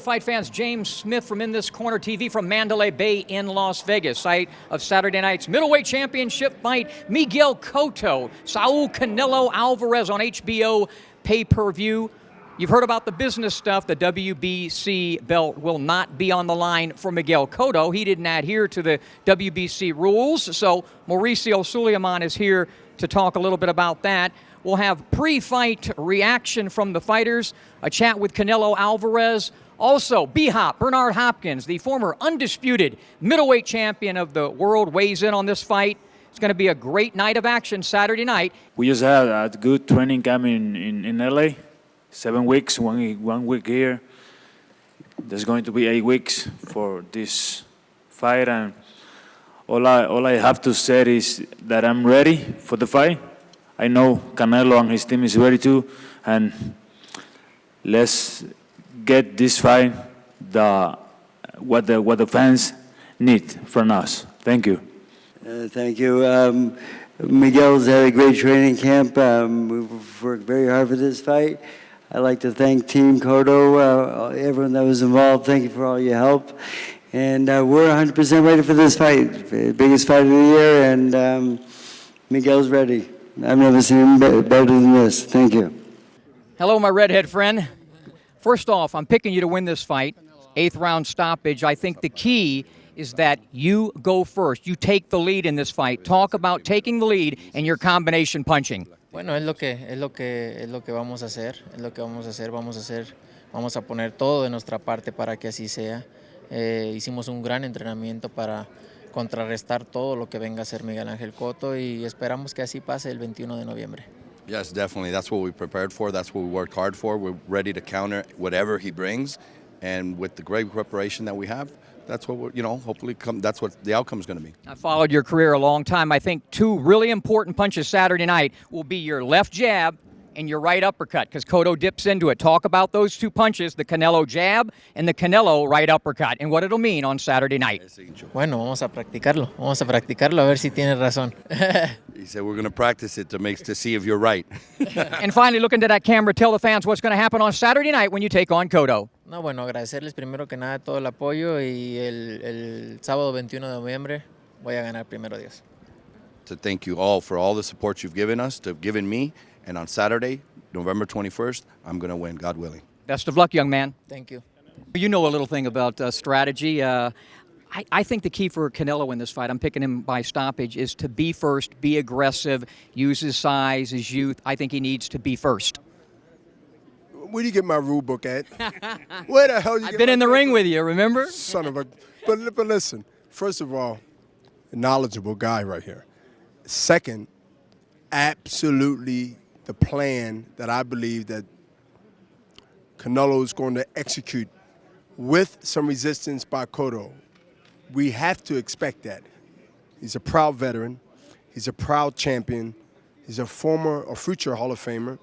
fight fans, James Smith from In This Corner TV from Mandalay Bay in Las Vegas, site of Saturday night's middleweight championship fight. Miguel Cotto, Saul Canelo Alvarez on HBO pay-per-view. You've heard about the business stuff. The WBC belt will not be on the line for Miguel Cotto. He didn't adhere to the WBC rules. So Mauricio Sulaiman is here to talk a little bit about that. We'll have pre-fight reaction from the fighters, a chat with Canelo Alvarez. Also, B-Hop, Bernard Hopkins, the former undisputed middleweight champion of the world, weighs in on this fight. It's going to be a great night of action Saturday night. We just had a good training camp in LA. 7 weeks, one week here. There's going to be 8 weeks for this fight, and all I have to say is that I'm ready for the fight. I know Canelo and his team is ready too, and let's get this fight what the fans need from us. Thank you. Thank you. Miguel's had a great training camp. We've worked very hard for this fight. I'd like to thank Team Cotto, everyone that was involved. Thank you for all your help. And we're 100% ready for this fight. Biggest fight of the year, and Miguel's ready. I've never seen him better than this. Thank you. Hello, my redhead friend. First off, I'm picking you to win this fight. 8th round stoppage. I think the key is that you go first. You take the lead in this fight. Talk about taking the lead and your combination punching. Bueno, es lo que vamos a hacer, vamos a poner todo de nuestra parte para que así sea. Hicimos un gran entrenamiento para contrarrestar todo lo que venga a ser Miguel Ángel Cotto y esperamos que así pase el 21 de noviembre. Yes, definitely. That's what we prepared for. That's what we worked hard for. We're ready to counter whatever he brings, and with the great preparation that we have, that's what we're, hopefully that's what the outcome is going to be. I followed your career a long time. I think 2 really important punches Saturday night will be your left jab and your right uppercut, because Cotto dips into it. Talk about those 2 punches, the Canelo jab and the Canelo right uppercut, and what it'll mean on Saturday night. Bueno, vamos a practicarlo a ver si tiene razón. He said we're going to practice it to see if you're right. And finally, look into that camera, tell the fans what's going to happen on Saturday night when you take on Cotto. No, bueno, agradecerles primero que nada todo el apoyo y el sábado 21 de noviembre voy a ganar primero Dios. To thank you all for all the support you've given us, given me, and on Saturday, November 21st, I'm going to win, God willing. Best of luck, young man. Thank you. You know a little thing about strategy. I think the key for Canelo in this fight, I'm picking him by stoppage, is to be first, be aggressive, use his size, his youth. I think he needs to be first. Where do you get my rule book at? Where the hell you get I've been in the ring with you, remember? Son of a... But listen, first of all, a knowledgeable guy right here. Second, absolutely the plan that I believe that Canelo is going to execute with some resistance by Cotto. We have to expect that. He's a proud veteran. He's a proud champion. He's a former or future Hall of Famer.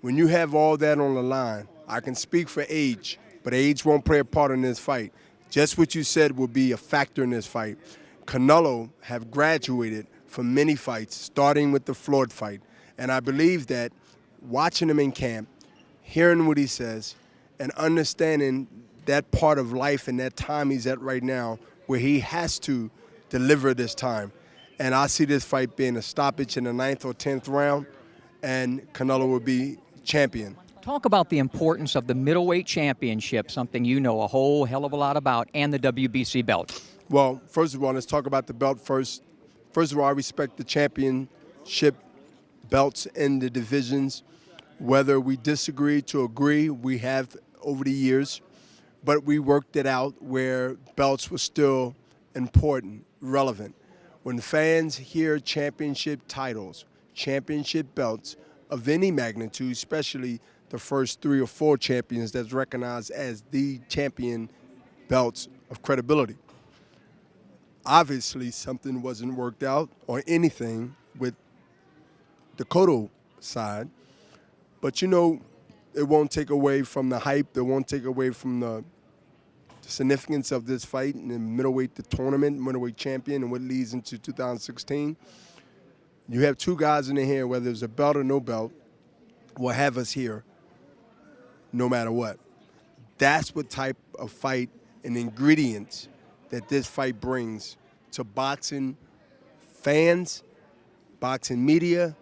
When you have all that on the line, I can speak for age, but age won't play a part in this fight. Just what you said will be a factor in this fight. Canelo have graduated from many fights, starting with the Floyd fight. And I believe that watching him in camp, hearing what he says, and understanding that part of life and that time he's at right now where he has to deliver this time. And I see this fight being a stoppage in the 9th or 10th round, and Canelo will be champion. Talk about the importance of the middleweight championship, something you know a whole hell of a lot about, and the WBC belt. Well, first of all, let's talk about the belt first. First of all, I respect the championship belts in the divisions. Whether we disagree to agree, we have over the years, but we worked it out where belts were still important, relevant. When fans hear championship titles, championship belts of any magnitude, especially the first 3 or 4 champions that's recognized as the champion belts of credibility. Obviously, something wasn't worked out or anything with the Cotto side, but it won't take away from the hype, it won't take away from the significance of this fight in the middleweight, the tournament, middleweight champion, and what leads into 2016. You have 2 guys in the here, whether it's a belt or no belt, will have us here no matter what. That's what type of fight and ingredients that this fight brings to boxing fans, boxing media,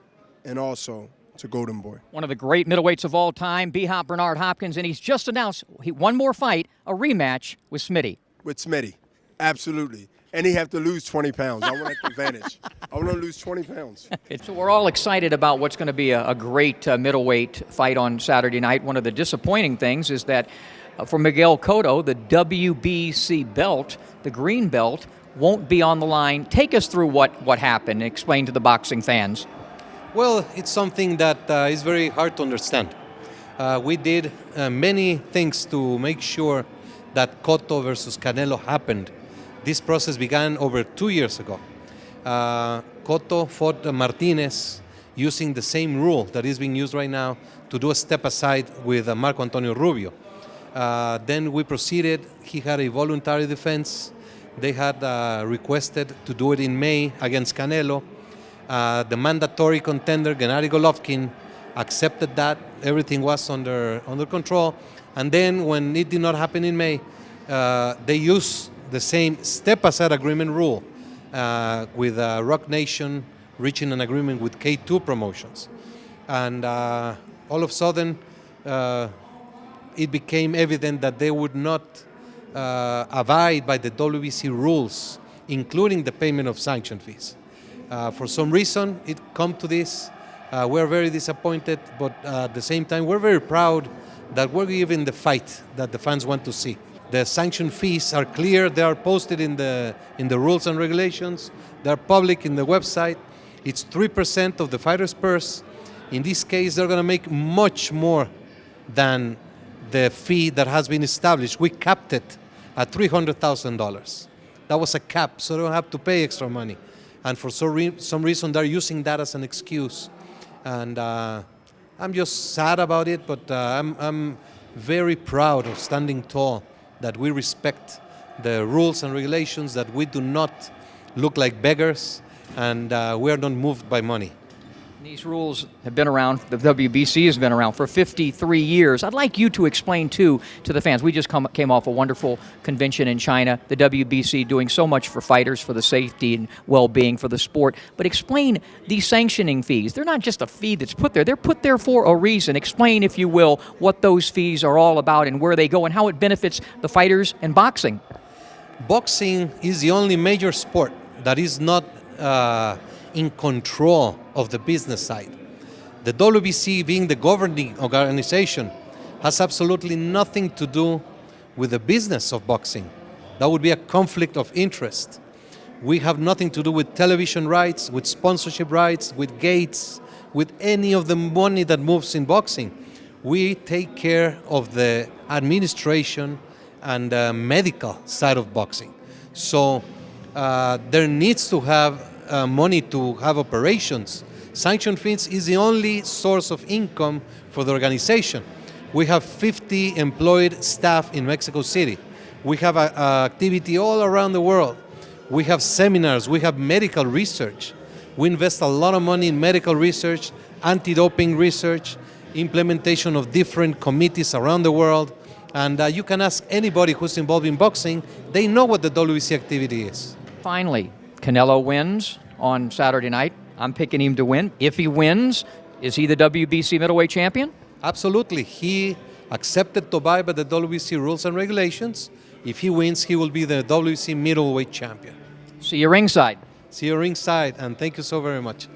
and also to Golden Boy. One of the great middleweights of all time, B-Hop Bernard Hopkins, and he's just announced one more fight, a rematch with Smitty. With Smitty, absolutely. And he have to lose 20 pounds. I want that advantage. I want to lose 20 pounds. So we're all excited about what's going to be a great middleweight fight on Saturday night. One of the disappointing things is that for Miguel Cotto, the WBC belt, the green belt, won't be on the line. Take us through what happened and explain to the boxing fans. Well, it's something that is very hard to understand. We did many things to make sure that Cotto versus Canelo happened. This process began over 2 years ago. Cotto fought Martinez using the same rule that is being used right now to do a step aside with Marco Antonio Rubio. Then we proceeded. He had a voluntary defense. They had requested to do it in May against Canelo. The mandatory contender, Gennady Golovkin, accepted that. Everything was under control. And then when it did not happen in May, they used the same step-aside agreement rule with Rock Nation reaching an agreement with K2 Promotions. And all of a sudden, it became evident that they would not abide by the WBC rules, including the payment of sanction fees. For some reason, it come to this. We're very disappointed, but at the same time, we're very proud that we're giving the fight that the fans want to see. The sanction fees are clear. They are posted in the rules and regulations. They're public in the website. It's 3% of the fighter's purse. In this case, they're going to make much more than the fee that has been established. We capped it at $300,000. That was a cap, so they don't have to pay extra money. And for some reason, they're using that as an excuse. And I'm just sad about it, but I'm very proud of standing tall, that we respect the rules and regulations, that we do not look like beggars, and we are not moved by money. These rules have been around, the WBC has been around for 53 years. I'd like you to explain, too, to the fans. We just came off a wonderful convention in China, the WBC doing so much for fighters, for the safety and well-being for the sport. But explain these sanctioning fees. They're not just a fee that's put there. They're put there for a reason. Explain, if you will, what those fees are all about and where they go and how it benefits the fighters and boxing. Boxing is the only major sport that is not in control of the business side. The WBC, being the governing organization, has absolutely nothing to do with the business of boxing. That would be a conflict of interest. We have nothing to do with television rights, with sponsorship rights, with gates, with any of the money that moves in boxing. We take care of the administration and the medical side of boxing. So there needs to have money to have operations. Sanction fees is the only source of income for the organization. We have 50 employed staff in Mexico City. We have activity all around the world. We have seminars, we have medical research. We invest a lot of money in medical research, anti-doping research, implementation of different committees around the world. And you can ask anybody who's involved in boxing, they know what the WBC activity is. Finally, Canelo wins on Saturday night. I'm picking him to win. If he wins, is he the WBC middleweight champion? Absolutely. He accepted to abide by the WBC rules and regulations. If he wins, he will be the WBC middleweight champion. See you ringside. See you ringside, and thank you so very much.